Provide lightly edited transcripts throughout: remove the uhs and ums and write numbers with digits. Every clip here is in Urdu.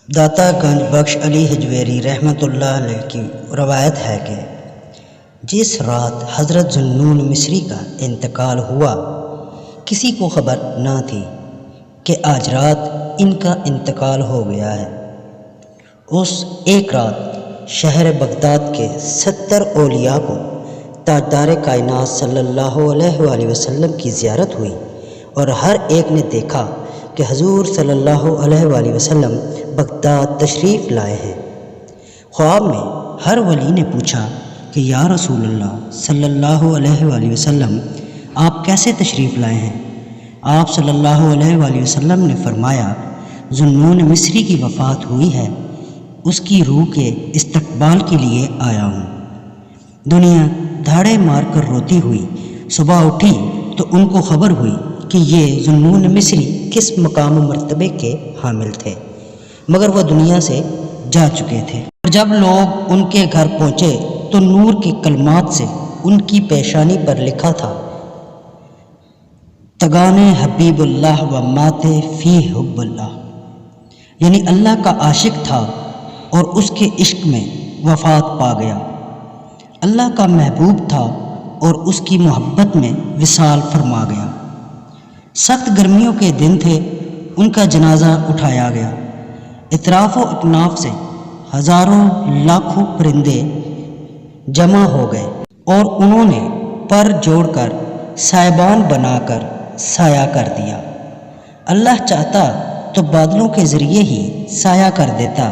داتا گنج بخش علی حجویری رحمۃ اللہ علیہ کی روایت ہے کہ جس رات حضرت ذوالنون مصری کا انتقال ہوا کسی کو خبر نہ تھی کہ آج رات ان کا انتقال ہو گیا ہے۔ اس ایک رات شہر بغداد کے 70 اولیاء کو تاجدار کائنات صلی اللہ علیہ وآلہ وسلم کی زیارت ہوئی اور ہر ایک نے دیکھا کہ حضور صلی اللہ علیہ وآلہ وسلم بغداد تشریف لائے ہیں۔ خواب میں ہر ولی نے پوچھا کہ یا رسول اللہ صلی اللہ علیہ وآلہ وسلم آپ کیسے تشریف لائے ہیں؟ آپ صلی اللہ علیہ وآلہ وسلم نے فرمایا ذوالنون مصری کی وفات ہوئی ہے، اس کی روح کے استقبال کے لیے آیا ہوں۔ دنیا دھاڑے مار کر روتی ہوئی صبح اٹھی تو ان کو خبر ہوئی کہ یہ ذوالنون مصری کس مقام و مرتبے کے حامل تھے، مگر وہ دنیا سے جا چکے تھے۔ اور جب لوگ ان کے گھر پہنچے تو نور کے کلمات سے ان کی پیشانی پر لکھا تھا تگانے حبیب اللہ و ماتے فی حب اللہ، یعنی اللہ کا عاشق تھا اور اس کے عشق میں وفات پا گیا، اللہ کا محبوب تھا اور اس کی محبت میں وصال فرما گیا۔ سخت گرمیوں کے دن تھے، ان کا جنازہ اٹھایا گیا۔ اطراف و اکناف سے ہزاروں لاکھوں پرندے جمع ہو گئے اور انہوں نے پر جوڑ کر سائبان بنا کر سایہ کر دیا۔ اللہ چاہتا تو بادلوں کے ذریعے ہی سایہ کر دیتا،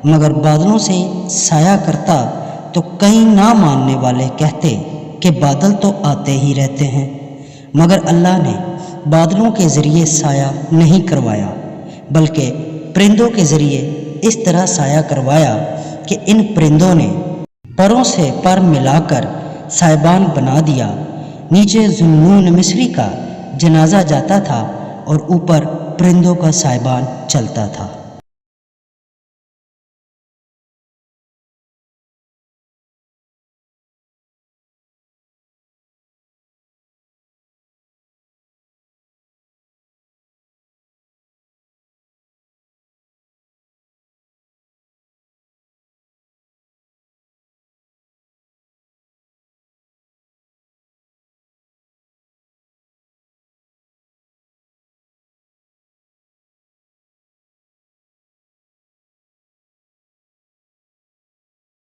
مگر بادلوں سے سایہ کرتا تو کئی نہ ماننے والے کہتے کہ بادل تو آتے ہی رہتے ہیں، مگر اللہ نے بادلوں کے ذریعے سایہ نہیں کروایا بلکہ پرندوں کے ذریعے اس طرح سایہ کروایا کہ ان پرندوں نے پروں سے پر ملا کر سائبان بنا دیا۔ نیچے ذوالنون مصری کا جنازہ جاتا تھا اور اوپر پرندوں کا سائبان چلتا تھا۔